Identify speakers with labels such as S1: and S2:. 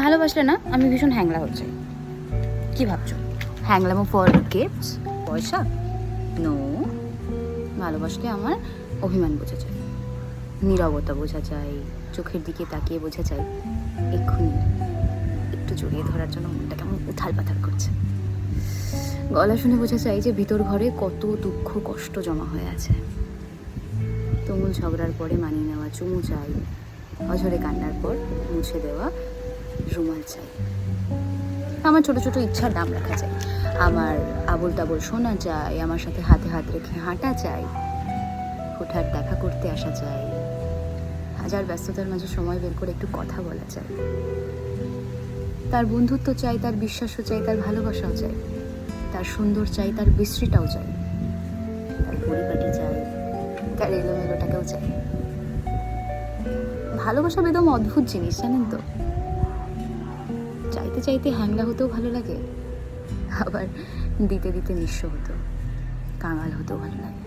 S1: ভালোবাসলে না আমি ভীষণ হ্যাংলা হচ্ছে। কি ভাবছো? হ্যাংলামো ফর গিফটস, পয়সা? নো। ভালোবাসলে আমার অভিমান বোঝা যায়, নীরবতা বোঝা যায়, চোখের দিকে তাকিয়ে বোঝা যায় এক্ষুনি একটু জড়িয়ে ধরার জন্য মনটা কেমন উথাল পাথাল করছে। গলা শুনে বোঝা যায় যে ভিতর ঘরে কত দুঃখ কষ্ট জমা হয়ে আছে। তুমুল ঝগড়ার পরে মানিয়ে নেওয়া চুমু চাই, অঝরে কান্নার পর মুছে দেওয়া রুমাল চাই। আমার ছোট ছোট ইচ্ছার নাম রাখা চাই, আমার আবোল তাবোল শোনা চাই, আমার সাথে হাতে হাত রেখে হাঁটা চাই, হুটহাট দেখা করতে আসা চাই, হাজার ব্যস্ততার মাঝে সময় বের করে একটু কথা বলা চাই। তার বন্ধুত্ব চাই, তার বিশ্বাসও চাই, তার ভালোবাসাও চাই, তার সুন্দর চাই, তার বিশ্রীটাও চাই, তার পরিপাটি চাই, তার এলোমেলোটাকেও চাই। ভালোবাসা বেদম অদ্ভুত জিনিস, জানেন তো। চাইতে চাইতে হ্যাংলা হতেও ভালো লাগে, আবার দিতে দিতে নিঃস্ব হতো, কাঙাল হতেও ভালো লাগে।